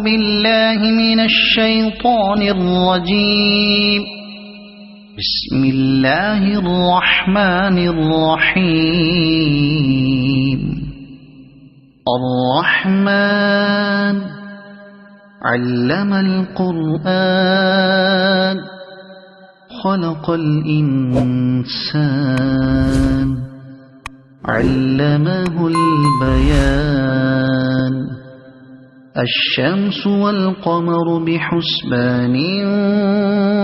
بالله من الشيطان الرجيم. بسم الله الرحمن الرحيم. الرحمن علم القرآن خلق الإنسان علمه البيان. الشمس والقمر بحسبان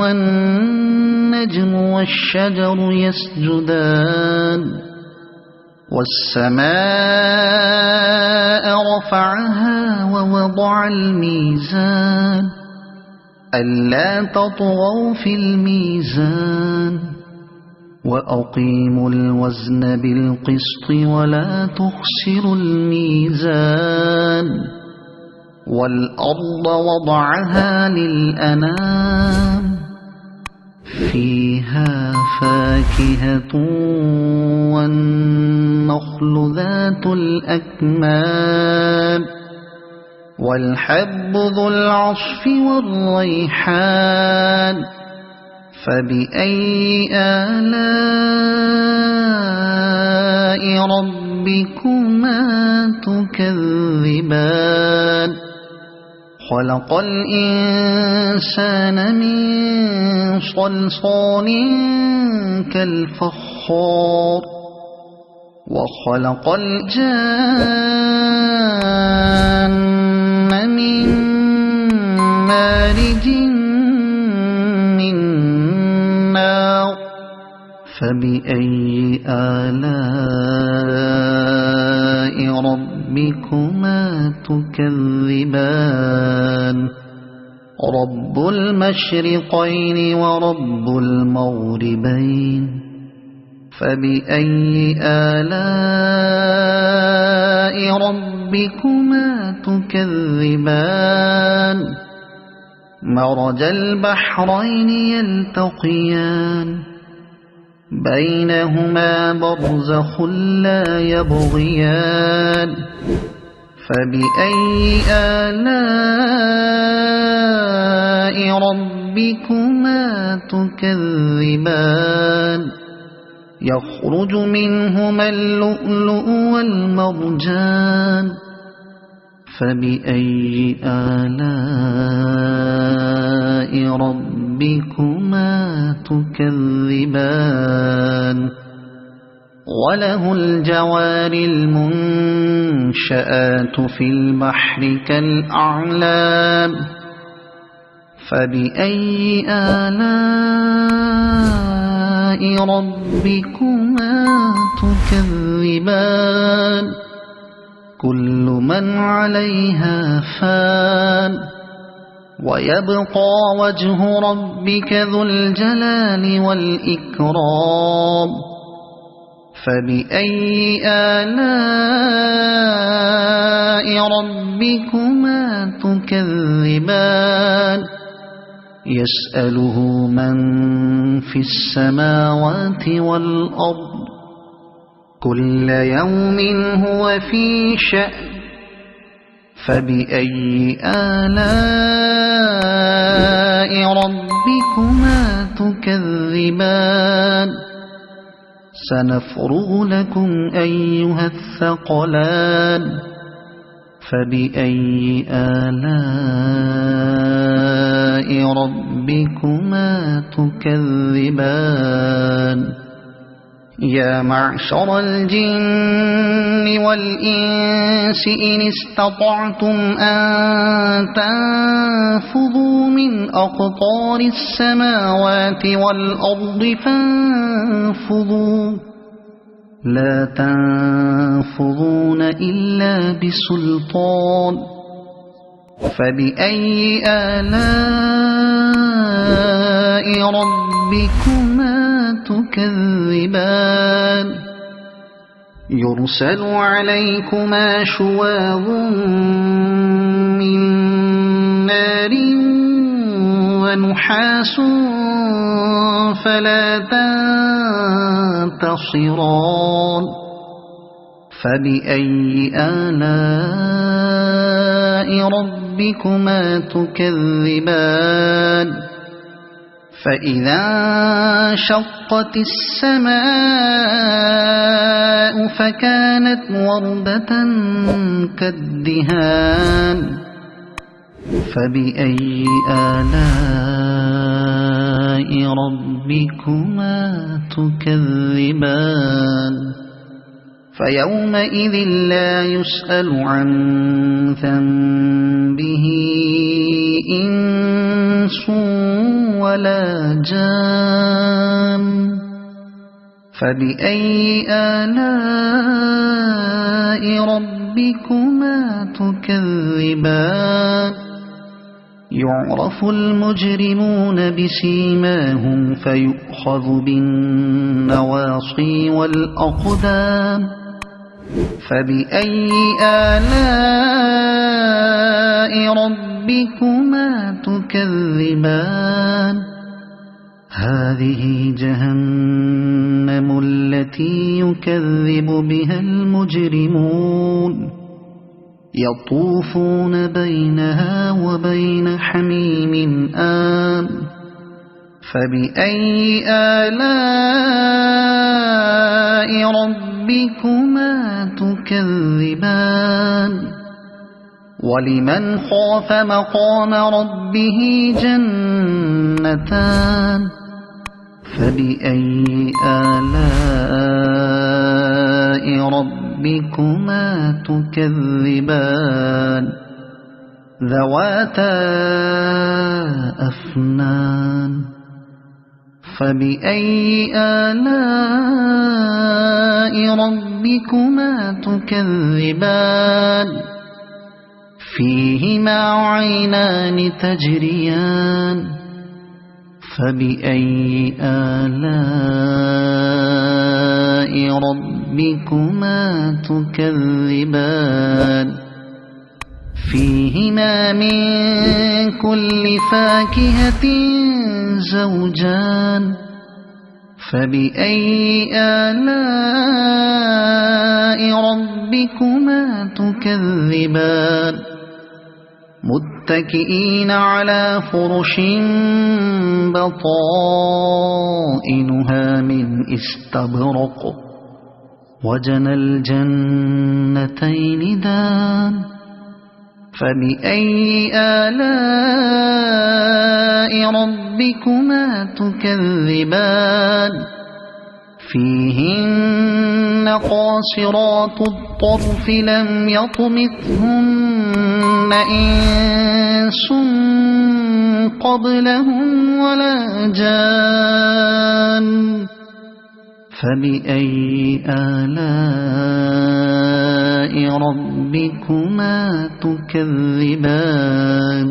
والنجم والشجر يسجدان. والسماء رفعها ووضع الميزان ألا تطغوا في الميزان وأقيموا الوزن بالقسط ولا تخسروا الميزان. والأرض وضعها للأنام فيها فاكهة والنخل ذات الأكمام والحب ذو العصف والريحان. فبأي آلاء ربكما تكذبان. خلق الإنسان من صلصال كالفخار وخلق الجان من مارج من نار. فبأي آلاء ربكما تكذبان. رب المشرقين ورب المغربين. فبأي آلاء ربكما تكذبان. مرج البحرين يلتقيان بينهما برزخ لا يبغيان. فبأي آلاء ربكما تكذبان. يخرج منهما اللؤلؤ والمرجان. فبأي آلاء ربكما تكذبان. وله الجوار المنشآت في البحر كالأعلام. فبأي آلاء ربكما تكذبان. كل من عليها فان ويبقى وجه ربك ذو الجلال والإكرام. فبأي آلاء ربكما تكذبان. يسأله من في السماوات والأرض كل يوم هو في شأن. فبأي آلاء ربكما تكذبان. سنفرغ لكم أيها الثقلان. فبأي آلاء ربكما تكذبان. يا معشر الجن والإنس إن استطعتم أن تنفذوا من أقطار السماوات والأرض فانفذوا لا تنفذون إلا بسلطان. فبأي آلاء ربكما تكذبان. يرسل عليكما شواظ من نار ونحاس فلا تنتصران. فبأي آلاء ربكما تكذبان فإذا انشقت السماء فكانت وردة كالدهان فبأي آلاء ربكما تكذبان فيومئذ لا يسأل عن ذنبه إنس ولا جان فبأي آلاء ربكما تكذبان يعرف المجرمون بسيماهم فيؤخذ بالنواصي والأقدام فبأي آلاء ربكما تكذبان هذه جهنم التي يكذب بها المجرمون يطوفون بينها وبين حميم آن فبأي آلاء ربكما تكذبان ولمن خاف مقام ربه جنتان فبأي آلاء ربكما تكذبان ذواتا أفنان فبأي آلاء ربكما تكذبان فيهما عينان تجريان فبأي آلاء ربكما تكذبان فيهما من كل فاكهة زوجان فبأي آلاء ربكما تكذبان متكئين على فرش بطائنها من استبرق وجنى الجنتين دان فبأي آلاء ربكما تكذبان فيهن قاصرات الطرف لم يطمثهن إنس قبلهم ولا جان فبأي آلاء ربكما تكذبان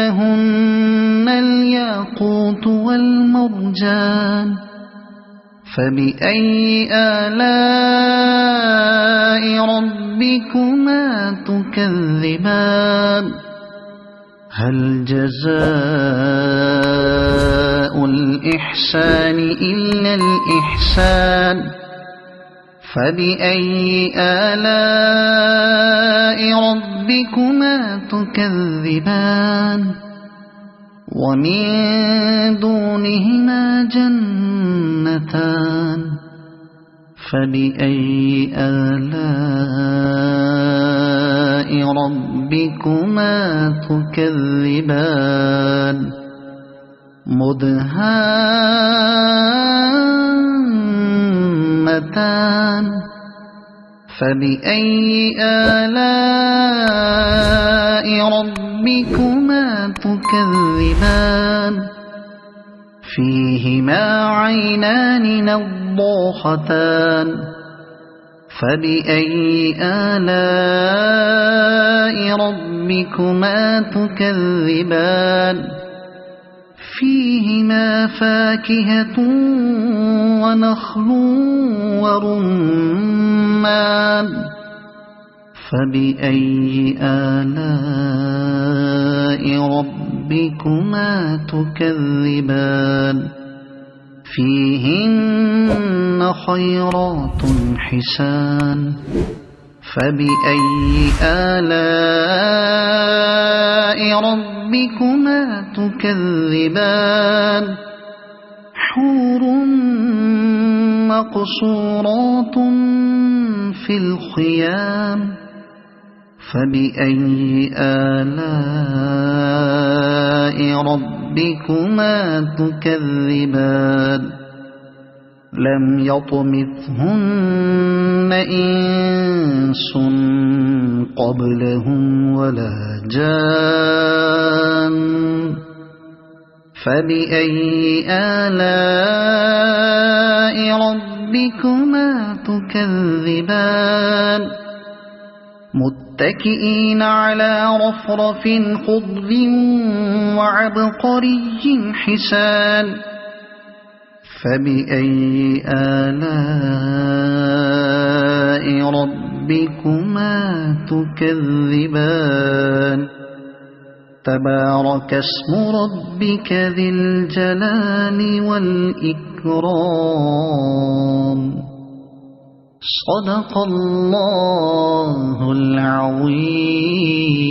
كأنهن الياقوت والمرجان فبأي آلاء ربكما تكذبان هل جزاء الإحسان إلا الإحسان فبأي آلاء ربكما تكذبان ومن دونهما جنتان فبأي آلاء ربكما تكذبان مدهامتان فبأي آلاء ربكما تكذبان فيهما عينان نضاختان فبأي آلاء ربكما تكذبان فيهما فاكهة ونخل ورمان فبأي آلاء ربكما تكذبان فيهن خيرات حسان فبأي آلاء ربكما تكذبان حور مقصورات في الخيام فبأي آلاء ربكما تكذبان لم يطمثهن إنس قبلهم ولا جان فبأي آلاء ربكما تكذبان متكئين على رفرف خضر وعبقري حسان فبأي آلاء ربكما تكذبان تبارك اسم ربك ذي الجلال والإكرام صدق الله العظيم.